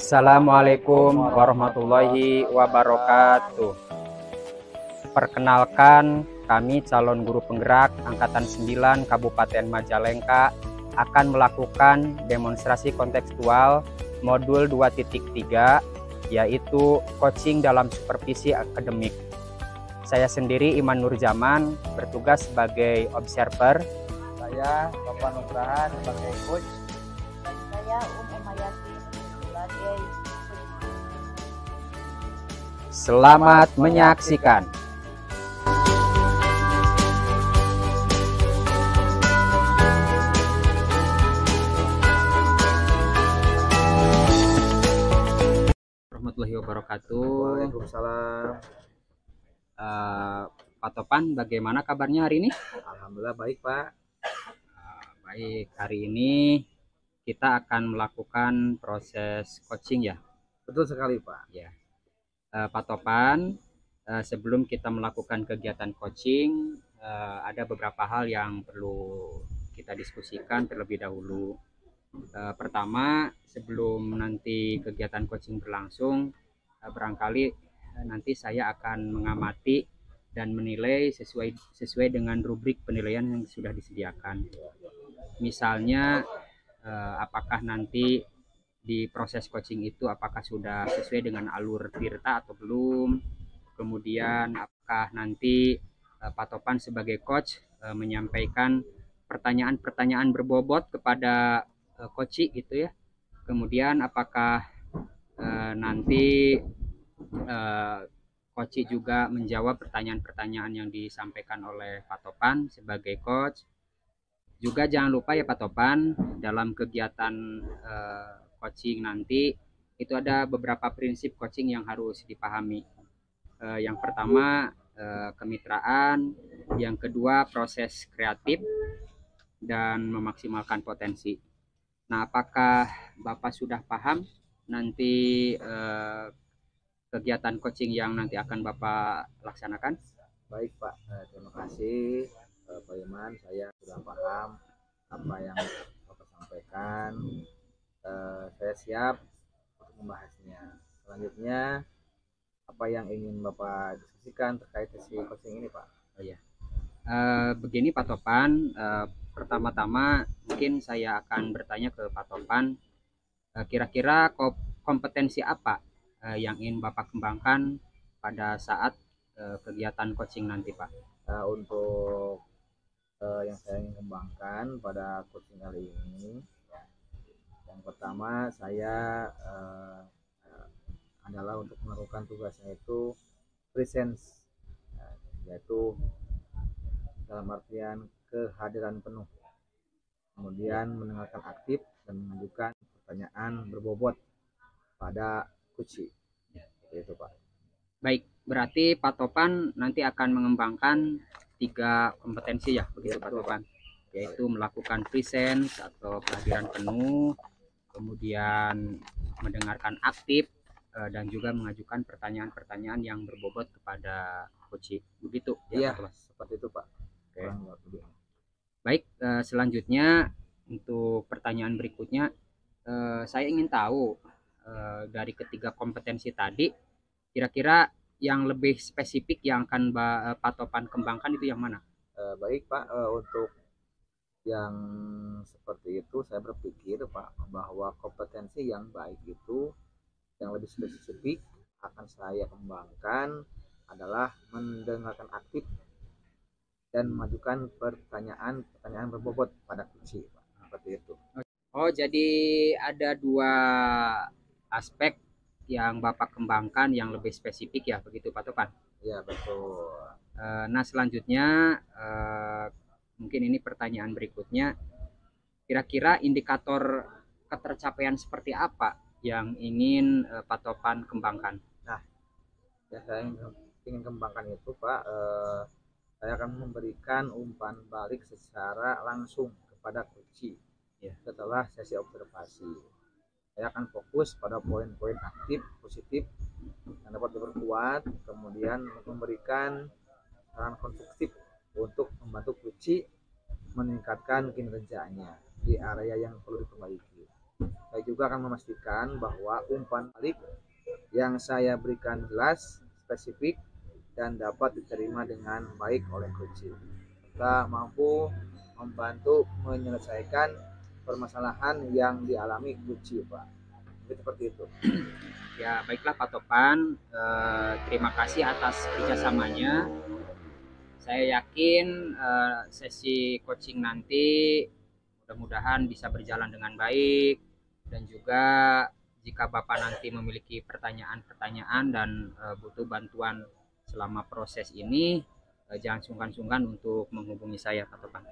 Assalamualaikum warahmatullahi wabarakatuh. Perkenalkan, kami calon guru penggerak Angkatan 9 Kabupaten Majalengka akan melakukan demonstrasi kontekstual modul 2.3, yaitu coaching dalam supervisi akademik. Saya sendiri Iman Nurjaman bertugas sebagai observer. Saya Bapak Nugrahan sebagai coach. Dan saya Umayati sebagai Selamat menyaksikan. Warahmatullahi wabarakatuh. Waalaikumsalam. Pak Topan, bagaimana kabarnya hari ini? Alhamdulillah baik, Pak. Baik, hari ini kita akan melakukan proses coaching ya. Betul sekali, Pak. Ya, Pak Topan, sebelum kita melakukan kegiatan coaching, ada beberapa hal yang perlu kita diskusikan terlebih dahulu. Pertama, sebelum nanti kegiatan coaching berlangsung, barangkali nanti saya akan mengamati dan menilai sesuai dengan rubrik penilaian yang sudah disediakan. Misalnya, apakah nanti di proses coaching itu apakah sudah sesuai dengan alur tirta atau belum. Kemudian apakah nanti Pak Topan sebagai coach menyampaikan pertanyaan-pertanyaan berbobot kepada coach gitu ya. Kemudian apakah nanti coach juga menjawab pertanyaan-pertanyaan yang disampaikan oleh Pak Topan sebagai coach. Juga jangan lupa ya Pak Topan, dalam kegiatan coaching nanti itu ada beberapa prinsip coaching yang harus dipahami. Yang pertama kemitraan, yang kedua proses kreatif, dan memaksimalkan potensi. Nah, apakah Bapak sudah paham nanti kegiatan coaching yang nanti akan Bapak laksanakan? Baik, Pak. Terima kasih, Pak Iman. Saya sudah paham apa yang Bapak sampaikan. Saya siap untuk membahasnya. Selanjutnya, apa yang ingin Bapak diskusikan terkait sesi coaching ini, Pak? Oh iya. Begini Pak Topan, pertama-tama mungkin saya akan bertanya ke Pak Topan, kira-kira kompetensi apa yang ingin Bapak kembangkan pada saat kegiatan coaching nanti, Pak? Untuk yang saya ingin kembangkan pada coaching kali ini, yang pertama saya adalah untuk melakukan tugasnya itu presence, yaitu dalam artian kehadiran penuh, kemudian mendengarkan aktif dan mengajukan pertanyaan berbobot pada coach. Itu, Pak. Baik, berarti Pak Topan nanti akan mengembangkan 3 kompetensi ya, begitu Pak Topan, yaitu melakukan presence atau kehadiran penuh, kemudian mendengarkan aktif, dan juga mengajukan pertanyaan-pertanyaan yang berbobot kepada coach. Begitu ya, Pak Topan? Seperti itu, Pak. Oke. Baik, selanjutnya untuk pertanyaan berikutnya, saya ingin tahu dari ketiga kompetensi tadi, kira-kira yang lebih spesifik yang akan Pak Topan kembangkan itu yang mana? Baik, Pak. Untuk yang seperti itu saya berpikir, Pak, bahwa kompetensi yang baik itu yang lebih spesifik akan saya kembangkan adalah mendengarkan aktif dan mengajukan pertanyaan berbobot pada coach, Pak. Seperti itu. Oh, jadi ada 2 aspek yang Bapak kembangkan yang lebih spesifik ya, begitu Pak Topan? Ya, betul. Nah, selanjutnya mungkin ini pertanyaan berikutnya, kira-kira indikator ketercapaian seperti apa yang ingin Pak Topan kembangkan? Nah, yang saya ingin kembangkan itu, Pak, saya akan memberikan umpan balik secara langsung kepada coach setelah sesi observasi. Saya akan fokus pada poin-poin aktif positif yang dapat diperkuat, kemudian memberikan saran konstruktif untuk membantu coach meningkatkan kinerjanya di area yang perlu diperbaiki. Saya juga akan memastikan bahwa umpan balik yang saya berikan jelas, spesifik, dan dapat diterima dengan baik oleh coach. Kita mampu membantu menyelesaikan permasalahan yang dialami coach, Pak. Jadi seperti itu. Ya, baiklah Pak Topan, terima kasih atas kerjasamanya. Saya yakin sesi coaching nanti mudah-mudahan bisa berjalan dengan baik, dan juga jika Bapak nanti memiliki pertanyaan-pertanyaan dan butuh bantuan selama proses ini, jangan sungkan-sungkan untuk menghubungi saya Pak Topan.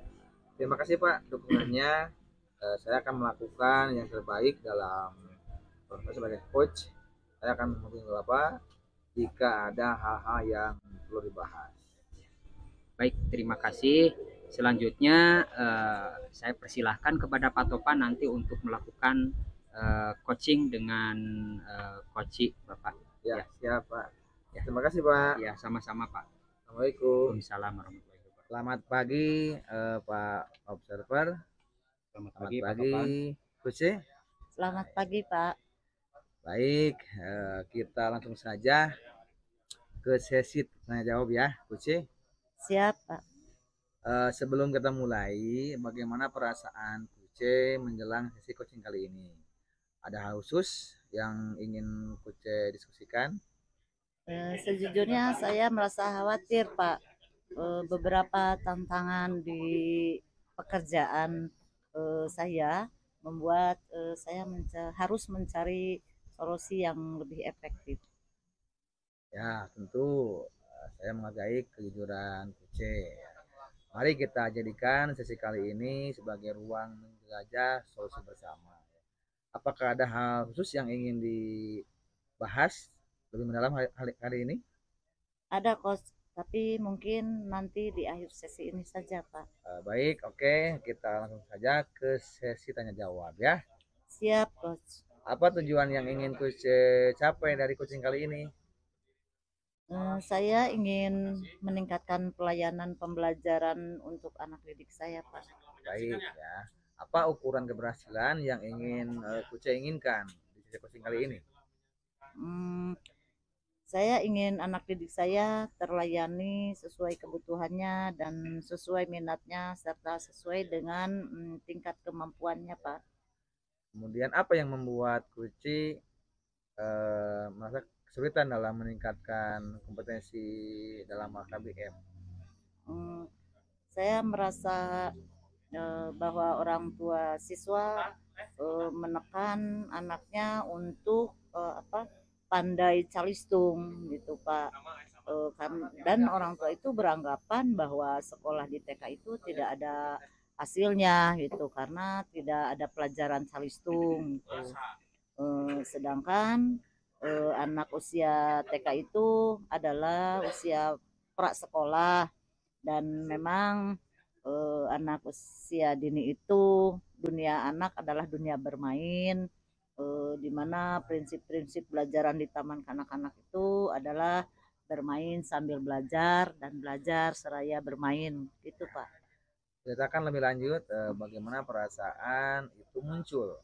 Terima kasih Pak dukungannya. Saya akan melakukan yang terbaik dalam proses sebagai coach. Saya akan menghubungi Bapak jika ada hal-hal yang perlu dibahas. Baik, terima kasih. Selanjutnya saya persilahkan kepada Pak Topan nanti untuk melakukan coaching dengan coach Bapak. Ya, siap Pak. Ya. Terima kasih Pak. Ya, sama-sama Pak. Assalamualaikum. Waalaikumsalam warahmatullahi wabarakatuh. Selamat pagi Pak Observer. Selamat Selamat pagi Pak pagi Topan. Coach. Selamat pagi Pak. Baik, kita langsung saja ke sesi tanya jawab ya, Coach. Siap Pak. Sebelum kita mulai, bagaimana perasaan Coach menjelang sesi coaching kali ini? Ada hal khusus yang ingin Coach diskusikan? Sejujurnya saya merasa khawatir Pak. Beberapa tantangan di pekerjaan saya membuat saya harus mencari solusi yang lebih efektif. Ya, tentu saya menghargai kejujuran Coach. Mari kita jadikan sesi kali ini sebagai ruang menjelajah solusi bersama. Apakah ada hal khusus yang ingin dibahas lebih mendalam hari ini? Ada Coach, tapi mungkin nanti di akhir sesi ini saja Pak. Baik, oke, kita langsung saja ke sesi tanya jawab ya. Siap Coach. Apa tujuan yang ingin Coach capai dari coaching kali ini? Saya ingin meningkatkan pelayanan pembelajaran untuk anak didik saya Pak. Baik ya. Apa ukuran keberhasilan yang ingin Coach inginkan di sesi coaching kali ini? Saya ingin anak didik saya terlayani sesuai kebutuhannya dan sesuai minatnya serta sesuai dengan tingkat kemampuannya Pak. Kemudian apa yang membuat Coach merasa kesulitan dalam meningkatkan kompetensi dalam KBM? Saya merasa bahwa orang tua siswa menekan anaknya untuk pandai calistung gitu Pak. Dan orang tua itu beranggapan bahwa sekolah di TK itu tidak ada hasilnya gitu karena tidak ada pelajaran calistung gitu. Sedangkan anak usia TK itu adalah usia prasekolah dan memang anak usia dini itu dunia anak adalah dunia bermain, di mana prinsip-prinsip pelajaran di taman kanak-kanak itu adalah bermain sambil belajar dan belajar seraya bermain gitu Pak. Ceritakan lebih lanjut bagaimana perasaan itu muncul.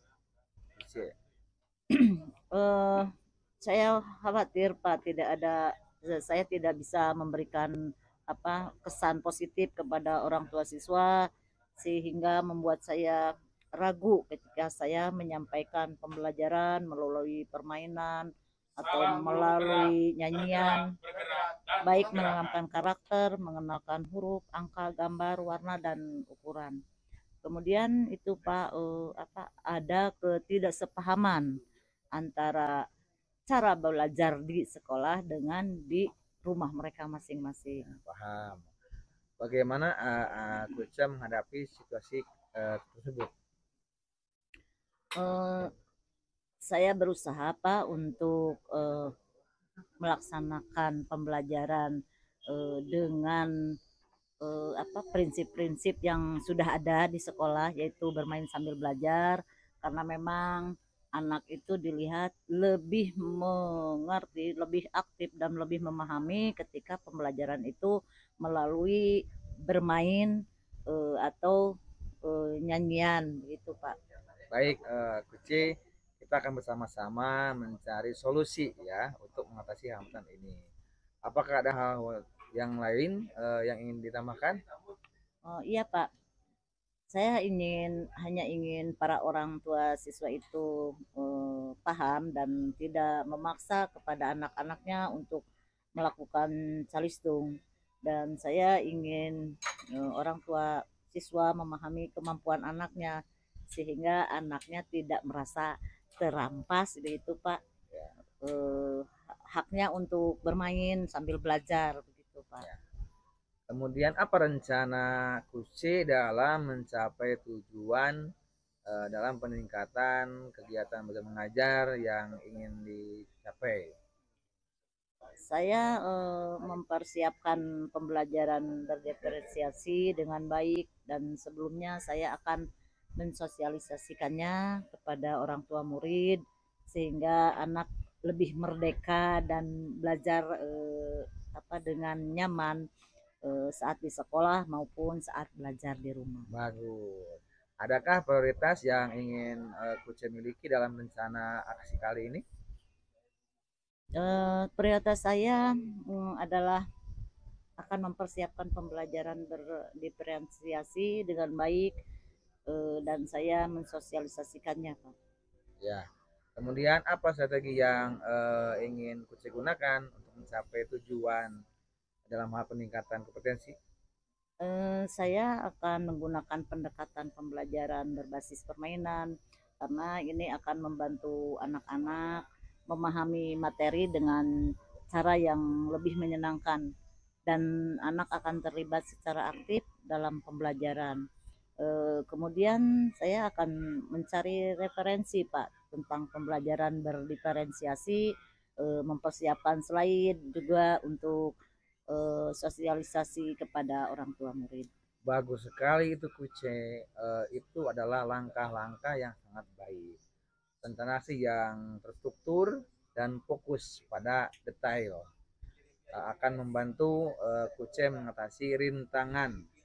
Saya khawatir Pak saya tidak bisa memberikan kesan positif kepada orang tua siswa sehingga membuat saya ragu ketika saya menyampaikan pembelajaran melalui permainan atau melalui nyanyian, baik menanamkan karakter, mengenalkan huruf, angka, gambar, warna dan ukuran. Kemudian itu Pak ada ketidaksepahaman antara cara belajar di sekolah dengan di rumah mereka masing-masing. Paham. Bagaimana Coach menghadapi situasi tersebut? Saya berusaha Pak untuk melaksanakan pembelajaran dengan prinsip-prinsip yang sudah ada di sekolah, yaitu bermain sambil belajar, karena memang anak itu dilihat lebih mengerti, lebih aktif dan lebih memahami ketika pembelajaran itu melalui bermain atau nyanyian gitu Pak. Baik, Kuci, kita akan bersama-sama mencari solusi ya untuk mengatasi hambatan ini. Apakah ada hal yang lain yang ingin ditambahkan? Oh iya Pak, saya hanya ingin para orang tua siswa itu paham dan tidak memaksa kepada anak-anaknya untuk melakukan calistung. Dan saya ingin orang tua siswa memahami kemampuan anaknya sehingga anaknya tidak merasa terampas begitu Pak. Eh, Haknya untuk bermain sambil belajar begitu Pak. Ya. Kemudian apa rencana Kuci dalam mencapai tujuan dalam peningkatan kegiatan belajar mengajar yang ingin dicapai? Saya mempersiapkan pembelajaran berdiferensiasi dengan baik dan sebelumnya saya akan mensosialisasikannya kepada orang tua murid sehingga anak lebih merdeka dan belajar dengan nyaman saat di sekolah maupun saat belajar di rumah. Bagus. Adakah prioritas yang ingin Kuci miliki dalam rencana aksi kali ini? Prioritas saya adalah akan mempersiapkan pembelajaran berdiferensiasi dengan baik dan saya mensosialisasikannya Pak. Ya. Kemudian apa strategi yang ingin Kuci gunakan untuk mencapai tujuan dalam hal peningkatan kompetensi? Saya akan menggunakan pendekatan pembelajaran berbasis permainan karena ini akan membantu anak-anak memahami materi dengan cara yang lebih menyenangkan dan anak akan terlibat secara aktif dalam pembelajaran. Kemudian saya akan mencari referensi Pak tentang pembelajaran berdiferensiasi, mempersiapkan slide juga untuk sosialisasi kepada orang tua murid. Bagus sekali itu Kuce. Itu adalah langkah-langkah yang sangat baik. Rencana aksi yang terstruktur dan fokus pada detail akan membantu Kuce mengatasi rintangan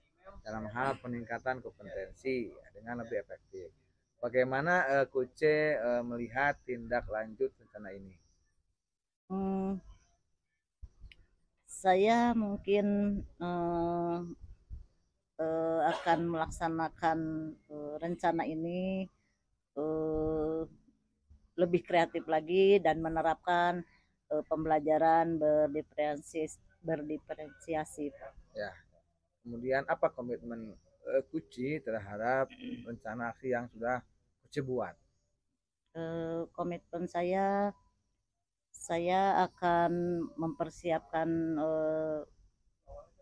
dalam hal peningkatan kompetensi dengan lebih efektif. Bagaimana Kuce melihat tindak lanjut rencana ini? Hmm, saya mungkin akan melaksanakan rencana ini eh, lebih kreatif lagi dan menerapkan pembelajaran berdiferensiasi. Ya. Kemudian apa komitmen Kuci terhadap rencana aksi yang sudah Kuci buat? Komitmen saya akan mempersiapkan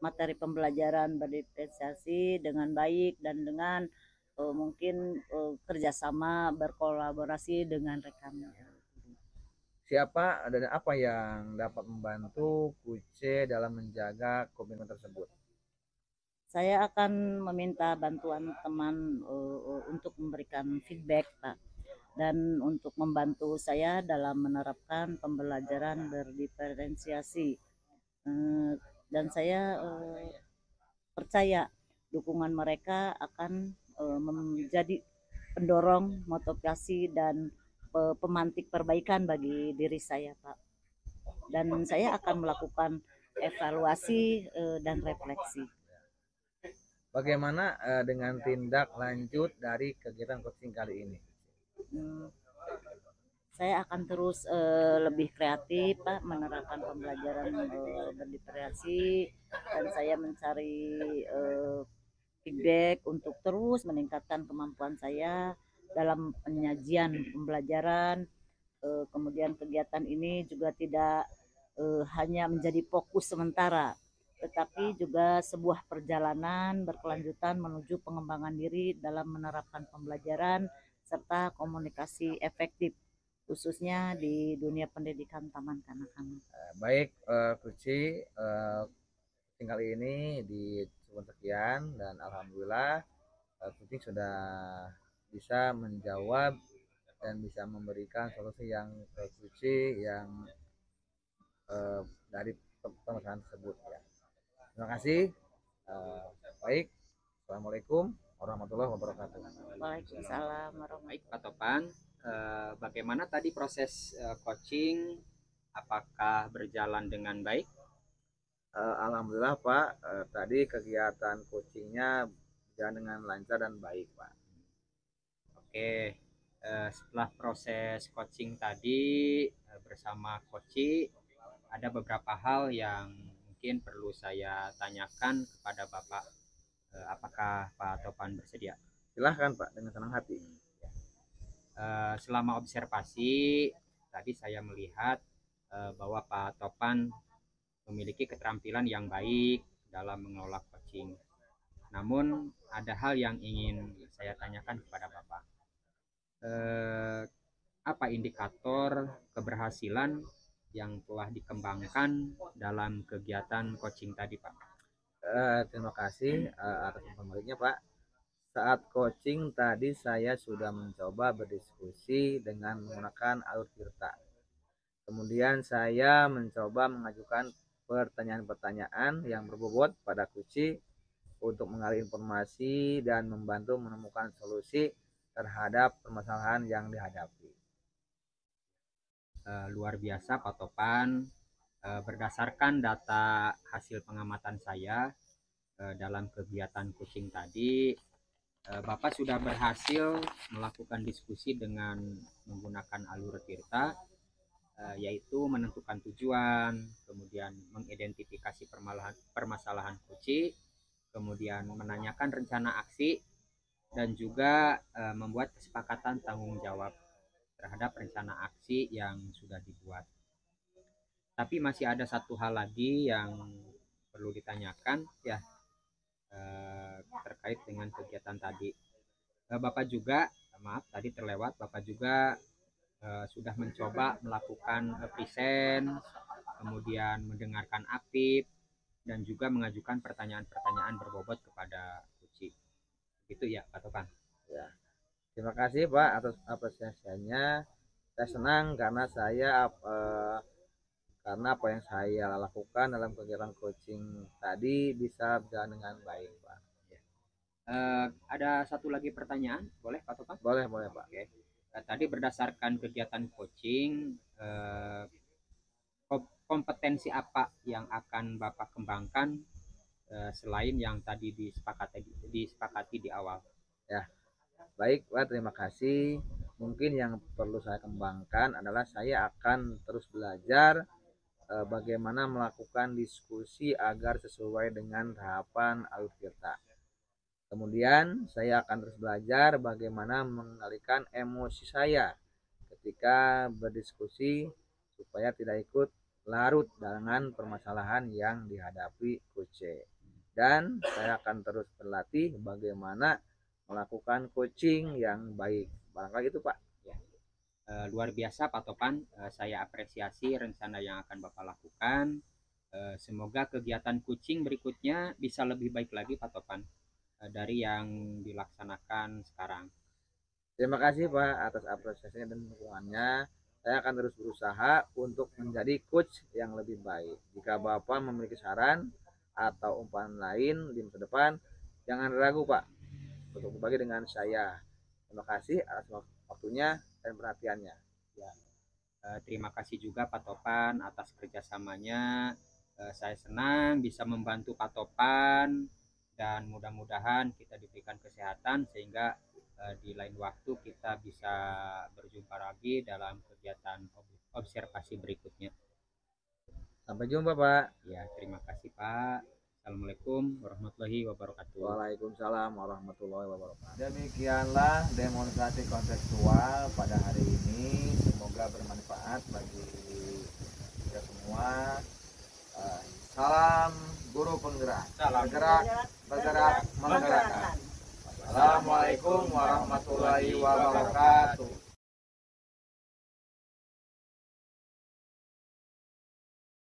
materi pembelajaran berdiferensiasi dengan baik dan dengan mungkin kerjasama berkolaborasi dengan rekannya. Siapa dan apa yang dapat membantu Kuce dalam menjaga komitmen tersebut? Saya akan meminta bantuan teman untuk memberikan feedback, Pak, dan untuk membantu saya dalam menerapkan pembelajaran berdiferensiasi. Dan saya percaya dukungan mereka akan menjadi pendorong, motivasi dan pemantik perbaikan bagi diri saya, Pak. Dan saya akan melakukan evaluasi dan refleksi. Bagaimana dengan tindak lanjut dari kegiatan coaching kali ini? Saya akan terus lebih kreatif Pak menerapkan pembelajaran berdiferensiasi dan saya mencari feedback untuk terus meningkatkan kemampuan saya dalam penyajian pembelajaran. Kemudian kegiatan ini juga tidak hanya menjadi fokus sementara, tetapi juga sebuah perjalanan berkelanjutan menuju pengembangan diri dalam menerapkan pembelajaran serta komunikasi efektif khususnya di dunia pendidikan taman kanak-kanak. Baik, Kuci, tinggal ini di sekian dan alhamdulillah Kuci sudah bisa menjawab dan bisa memberikan solusi yang Kuci yang dari permasalahan tersebut ya. Terima kasih. Baik. Assalamualaikum warahmatullahi wabarakatuh. Waalaikumsalam warahmatullahi Baik, Pak Topan, bagaimana tadi proses coaching? Apakah berjalan dengan baik? Alhamdulillah Pak, tadi kegiatan coachingnya berjalan dengan lancar dan baik Pak. Oke, setelah proses coaching tadi bersama coach, ada beberapa hal yang mungkin perlu saya tanyakan kepada Bapak. Apakah Pak Topan bersedia? Silahkan Pak, dengan senang hati. Selama observasi tadi saya melihat bahwa Pak Topan memiliki keterampilan yang baik dalam mengelola coaching. Namun ada hal yang ingin saya tanyakan kepada Bapak. Apa indikator keberhasilan yang telah dikembangkan dalam kegiatan coaching tadi, Pak? Terima kasih atas informasinya Pak. Saat coaching tadi saya sudah mencoba berdiskusi dengan menggunakan alur tirta. Kemudian saya mencoba mengajukan pertanyaan-pertanyaan yang berbobot pada coach untuk mengali informasi dan membantu menemukan solusi terhadap permasalahan yang dihadapi. Luar biasa Pak Topan. Berdasarkan data hasil pengamatan saya dalam kegiatan coaching tadi, Bapak sudah berhasil melakukan diskusi dengan menggunakan alur tirta, yaitu menentukan tujuan, kemudian mengidentifikasi permasalahan coaching, kemudian menanyakan rencana aksi, dan juga membuat kesepakatan tanggung jawab terhadap rencana aksi yang sudah dibuat. Tapi masih ada satu hal lagi yang perlu ditanyakan ya, terkait dengan kegiatan tadi. Bapak juga, maaf tadi terlewat, Bapak juga sudah mencoba melakukan present, kemudian mendengarkan aktif, dan juga mengajukan pertanyaan-pertanyaan berbobot kepada coach. Gitu ya Pak Topan? Ya. Terima kasih Pak atas apresiasinya. Saya senang karena karena apa yang saya lakukan dalam kegiatan coaching tadi bisa berjalan dengan baik Pak. Ada satu lagi pertanyaan, boleh Pak Topan? Boleh Pak. Oke. Tadi berdasarkan kegiatan coaching, kompetensi apa yang akan Bapak kembangkan selain yang tadi disepakati di awal? Ya, baik Pak, terima kasih. Mungkin yang perlu saya kembangkan adalah saya akan terus belajar bagaimana melakukan diskusi agar sesuai dengan tahapan alur tirta. Kemudian saya akan terus belajar bagaimana mengendalikan emosi saya ketika berdiskusi supaya tidak ikut larut dengan permasalahan yang dihadapi coach. Dan saya akan terus berlatih bagaimana melakukan coaching yang baik. Barangkali itu Pak. Ya. Luar biasa Pak Topan, saya apresiasi rencana yang akan Bapak lakukan. Semoga kegiatan coaching berikutnya bisa lebih baik lagi Pak Topan dari yang dilaksanakan sekarang. Terima kasih Pak atas apresiasinya dan dukungannya. Saya akan terus berusaha untuk menjadi coach yang lebih baik. Jika Bapak memiliki saran atau umpan lain di masa depan, jangan ragu Pak untuk berbagi dengan saya. Terima kasih atas waktunya dan perhatiannya. Ya. Terima kasih juga Pak Topan atas kerjasamanya. Saya senang bisa membantu Pak Topan dan mudah-mudahan kita diberikan kesehatan sehingga di lain waktu kita bisa berjumpa lagi dalam kegiatan observasi berikutnya. Sampai jumpa Pak. Ya, terima kasih Pak. Assalamualaikum warahmatullahi wabarakatuh. Waalaikumsalam warahmatullahi wabarakatuh. Demikianlah demonstrasi kontekstual pada hari ini. Semoga bermanfaat bagi kita semua. Salam guru penggerak. Salam bergerak, menggerakkan. Assalamualaikum warahmatullahi wabarakatuh.